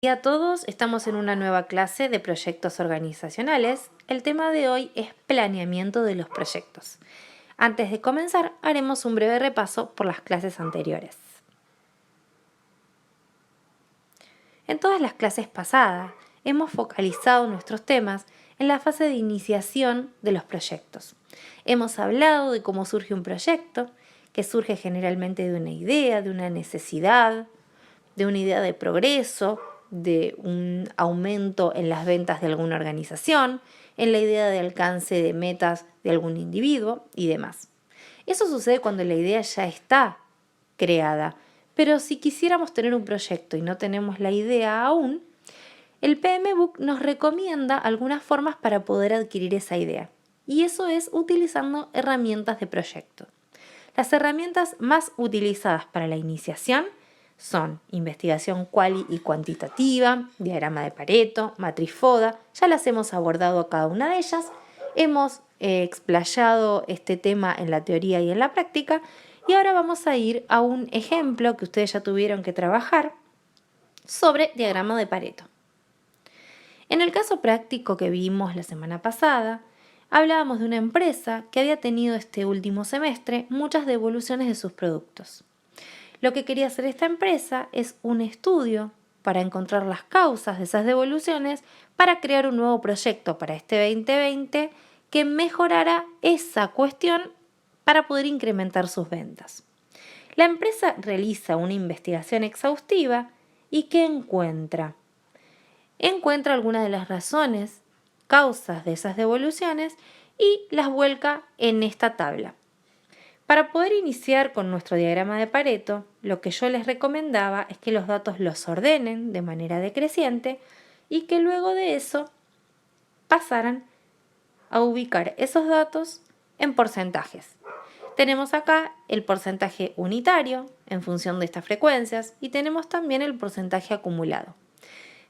Hola a todos, estamos en una nueva clase de proyectos organizacionales. El tema de hoy es planeamiento de los proyectos. Antes de comenzar, haremos un breve repaso por las clases anteriores. En todas las clases pasadas, hemos focalizado nuestros temas en la fase de iniciación de los proyectos. Hemos hablado de cómo surge un proyecto, que surge generalmente de una idea, de una necesidad, de una idea de progreso, de un aumento en las ventas de alguna organización, en la idea de alcance de metas de algún individuo y demás. Eso sucede cuando la idea ya está creada, pero si quisiéramos tener un proyecto y no tenemos la idea aún, el PMBOK nos recomienda algunas formas para poder adquirir esa idea, y eso es utilizando herramientas de proyecto. Las herramientas más utilizadas para la iniciación son investigación quali y cuantitativa, diagrama de Pareto, matriz FODA. Ya las hemos abordado a cada una de ellas. Hemos explayado este tema en la teoría y en la práctica. Y ahora vamos a ir a un ejemplo que ustedes ya tuvieron que trabajar sobre diagrama de Pareto. En el caso práctico que vimos la semana pasada, hablábamos de una empresa que había tenido este último semestre muchas devoluciones de sus productos. Lo que quería hacer esta empresa es un estudio para encontrar las causas de esas devoluciones para crear un nuevo proyecto para este 2020 que mejorara esa cuestión para poder incrementar sus ventas. La empresa realiza una investigación exhaustiva y ¿qué encuentra? Encuentra algunas de las razones, causas de esas devoluciones y las vuelca en esta tabla. Para poder iniciar con nuestro diagrama de Pareto, lo que yo les recomendaba es que los datos los ordenen de manera decreciente y que luego de eso pasaran a ubicar esos datos en porcentajes. Tenemos acá el porcentaje unitario en función de estas frecuencias y tenemos también el porcentaje acumulado.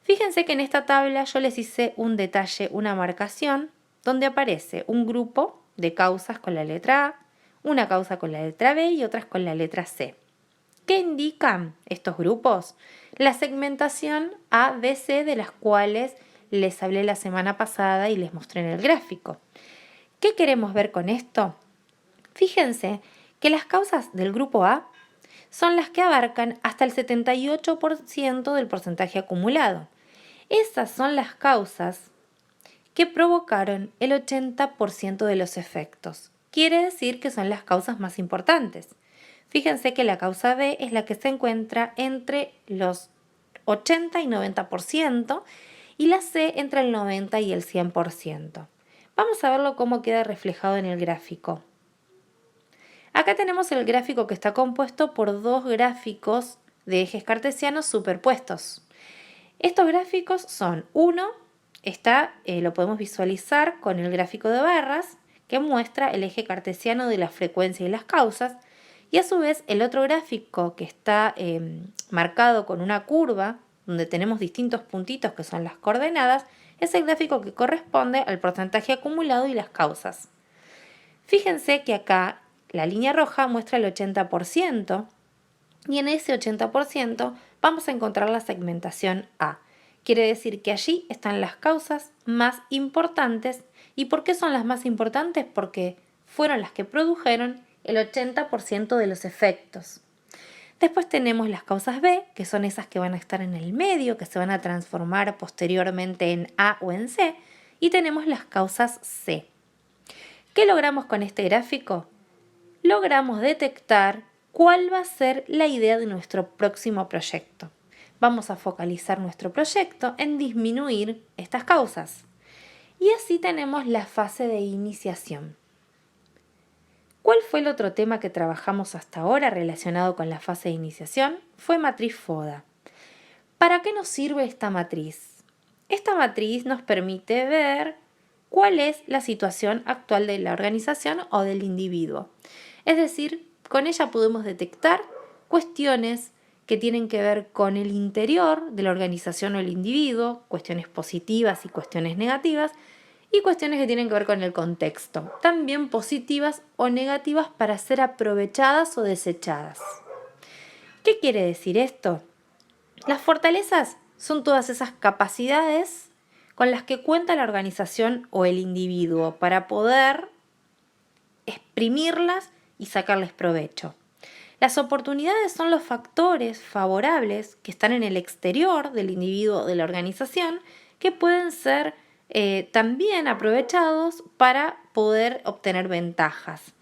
Fíjense que en esta tabla yo les hice un detalle, una marcación, donde aparece un grupo de causas con la letra A, una causa con la letra B y otras con la letra C. ¿Qué indican estos grupos? La segmentación A, B, C de las cuales les hablé la semana pasada y les mostré en el gráfico. ¿Qué queremos ver con esto? Fíjense que las causas del grupo A son las que abarcan hasta el 78% del porcentaje acumulado. Esas son las causas que provocaron el 80% de los efectos. Quiere decir que son las causas más importantes. Fíjense que la causa B es la que se encuentra entre los 80 y 90% y la C entre el 90 y el 100%. Vamos a verlo cómo queda reflejado en el gráfico. Acá tenemos el gráfico que está compuesto por dos gráficos de ejes cartesianos superpuestos. Estos gráficos son lo podemos visualizar con el gráfico de barras que muestra el eje cartesiano de la frecuencia y las causas, y a su vez el otro gráfico que está marcado con una curva donde tenemos distintos puntitos que son las coordenadas es el gráfico que corresponde al porcentaje acumulado y las causas. Fíjense que acá la línea roja muestra el 80% y en ese 80% vamos a encontrar la segmentación A. Quiere decir que allí están las causas más importantes. ¿Y por qué son las más importantes? Porque fueron las que produjeron el 80% de los efectos. Después tenemos las causas B, que son esas que van a estar en el medio, que se van a transformar posteriormente en A o en C. Y tenemos las causas C. ¿Qué logramos con este gráfico? Logramos detectar cuál va a ser la idea de nuestro próximo proyecto. Vamos a focalizar nuestro proyecto en disminuir estas causas. Y así tenemos la fase de iniciación. ¿Cuál fue el otro tema que trabajamos hasta ahora relacionado con la fase de iniciación? Fue matriz FODA. ¿Para qué nos sirve esta matriz? Esta matriz nos permite ver cuál es la situación actual de la organización o del individuo. Es decir, con ella podemos detectar cuestiones que tienen que ver con el interior de la organización o el individuo, cuestiones positivas y cuestiones negativas, y cuestiones que tienen que ver con el contexto, también positivas o negativas para ser aprovechadas o desechadas. ¿Qué quiere decir esto? Las fortalezas son todas esas capacidades con las que cuenta la organización o el individuo para poder exprimirlas y sacarles provecho. Las oportunidades son los factores favorables que están en el exterior del individuo o de la organización que pueden ser también aprovechados para poder obtener ventajas.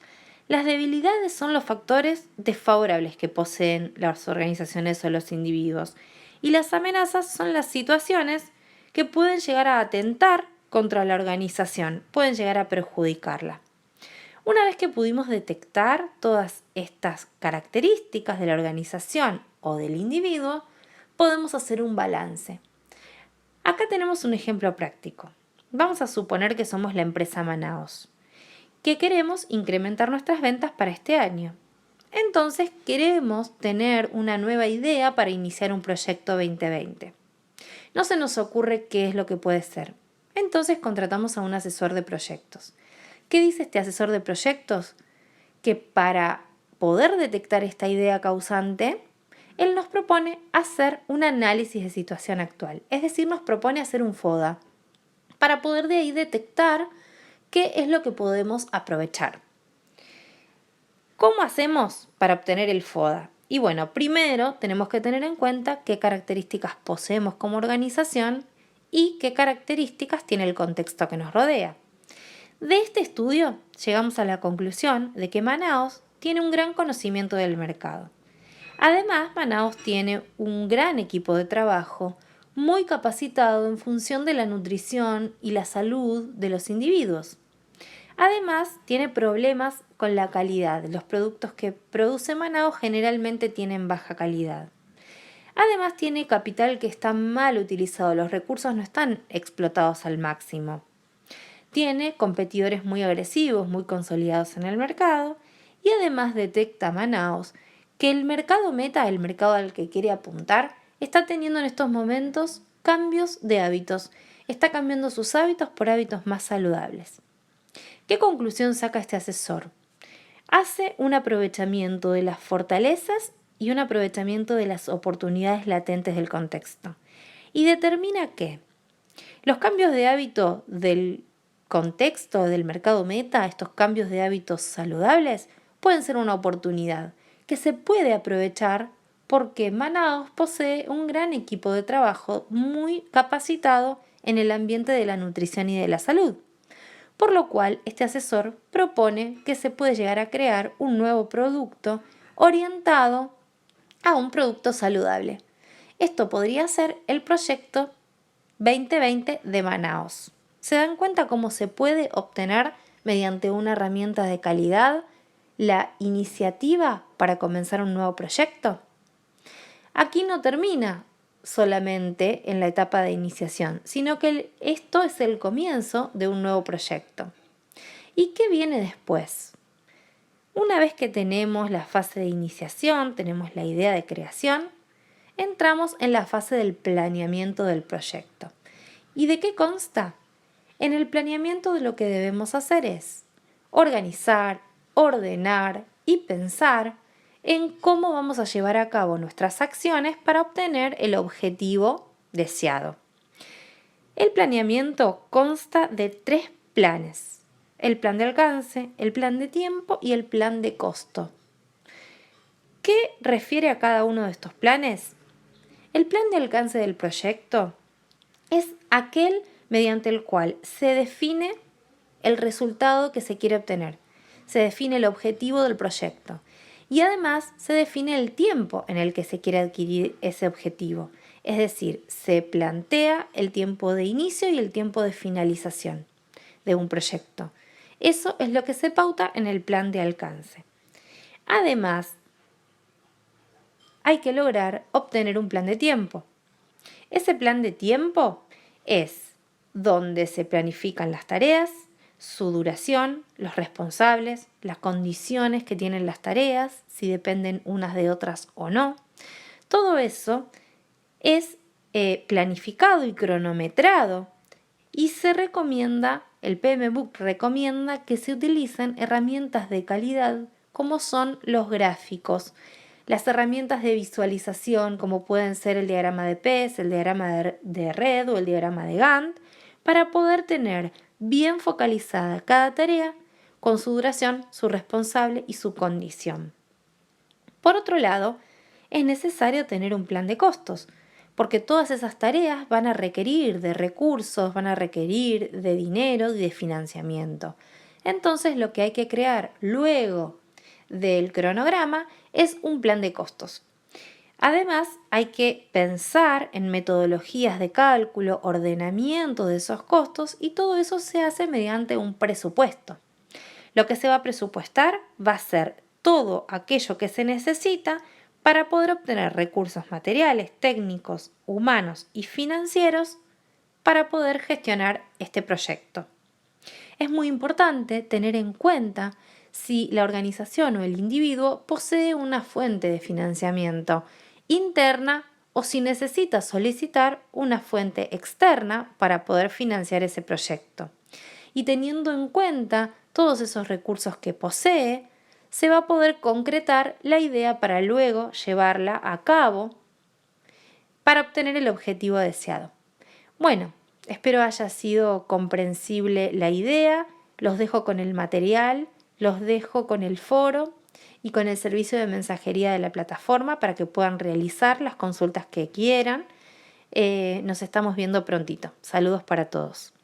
Las debilidades son los factores desfavorables que poseen las organizaciones o los individuos. Y las amenazas son las situaciones que pueden llegar a atentar contra la organización, pueden llegar a perjudicarla. Una vez que pudimos detectar todas estas características de la organización o del individuo, podemos hacer un balance. Acá tenemos un ejemplo práctico. Vamos a suponer que somos la empresa Manaos, que queremos incrementar nuestras ventas para este año. Entonces queremos tener una nueva idea para iniciar un proyecto 2020. No se nos ocurre qué es lo que puede ser. Entonces contratamos a un asesor de proyectos. ¿Qué dice este asesor de proyectos? Que para poder detectar esta idea causante, él nos propone hacer un análisis de situación actual. Es decir, nos propone hacer un FODA para poder de ahí detectar qué es lo que podemos aprovechar. ¿Cómo hacemos para obtener el FODA? Y bueno, primero tenemos que tener en cuenta qué características poseemos como organización y qué características tiene el contexto que nos rodea. De este estudio llegamos a la conclusión de que Manaos tiene un gran conocimiento del mercado. Además, Manaos tiene un gran equipo de trabajo muy capacitado en función de la nutrición y la salud de los individuos. Además, tiene problemas con la calidad. Los productos que produce Manaos generalmente tienen baja calidad. Además, tiene capital que está mal utilizado, los recursos no están explotados al máximo. Tiene competidores muy agresivos, muy consolidados en el mercado y además detecta Manaos que el mercado meta, el mercado al que quiere apuntar, está teniendo en estos momentos cambios de hábitos. Está cambiando sus hábitos por hábitos más saludables. ¿Qué conclusión saca este asesor? Hace un aprovechamiento de las fortalezas y un aprovechamiento de las oportunidades latentes del contexto. Y determina que los cambios de hábito del contexto del mercado meta, estos cambios de hábitos saludables, pueden ser una oportunidad que se puede aprovechar porque Manaos posee un gran equipo de trabajo muy capacitado en el ambiente de la nutrición y de la salud. Por lo cual, este asesor propone que se puede llegar a crear un nuevo producto orientado a un producto saludable. Esto podría ser el proyecto 2020 de Manaos. ¿Se dan cuenta cómo se puede obtener mediante una herramienta de calidad la iniciativa para comenzar un nuevo proyecto? Aquí no termina solamente en la etapa de iniciación, sino que esto es el comienzo de un nuevo proyecto. ¿Y qué viene después? Una vez que tenemos la fase de iniciación, tenemos la idea de creación, entramos en la fase del planeamiento del proyecto. ¿Y de qué consta? En el planeamiento de lo que debemos hacer es organizar, ordenar y pensar en cómo vamos a llevar a cabo nuestras acciones para obtener el objetivo deseado. El planeamiento consta de 3 planes: el plan de alcance, el plan de tiempo y el plan de costo. ¿Qué refiere a cada uno de estos planes? El plan de alcance del proyecto es aquel mediante el cual se define el resultado que se quiere obtener, se define el objetivo del proyecto y además se define el tiempo en el que se quiere adquirir ese objetivo. Es decir, se plantea el tiempo de inicio y el tiempo de finalización de un proyecto. Eso es lo que se pauta en el plan de alcance. Además, hay que lograr obtener un plan de tiempo. Ese plan de tiempo es donde se planifican las tareas, su duración, los responsables, las condiciones que tienen las tareas, si dependen unas de otras o no. Todo eso es planificado y cronometrado y se recomienda, el PMBOK recomienda que se utilicen herramientas de calidad como son los gráficos. Las herramientas de visualización, como pueden ser el diagrama de PES, el diagrama de red o el diagrama de Gantt, para poder tener bien focalizada cada tarea con su duración, su responsable y su condición. Por otro lado, es necesario tener un plan de costos, porque todas esas tareas van a requerir de recursos, van a requerir de dinero y de financiamiento. Entonces, lo que hay que crear luego del cronograma es un plan de costos. Además, hay que pensar en metodologías de cálculo, ordenamiento de esos costos, y todo eso se hace mediante un presupuesto. Lo que se va a presupuestar va a ser todo aquello que se necesita para poder obtener recursos materiales, técnicos, humanos y financieros para poder gestionar este proyecto. Es muy importante tener en cuenta si la organización o el individuo posee una fuente de financiamiento interna o si necesita solicitar una fuente externa para poder financiar ese proyecto. Y teniendo en cuenta todos esos recursos que posee, se va a poder concretar la idea para luego llevarla a cabo para obtener el objetivo deseado. Bueno, espero haya sido comprensible la idea. Los dejo con el material, los dejo con el foro y con el servicio de mensajería de la plataforma para que puedan realizar las consultas que quieran. Nos estamos viendo prontito. Saludos para todos.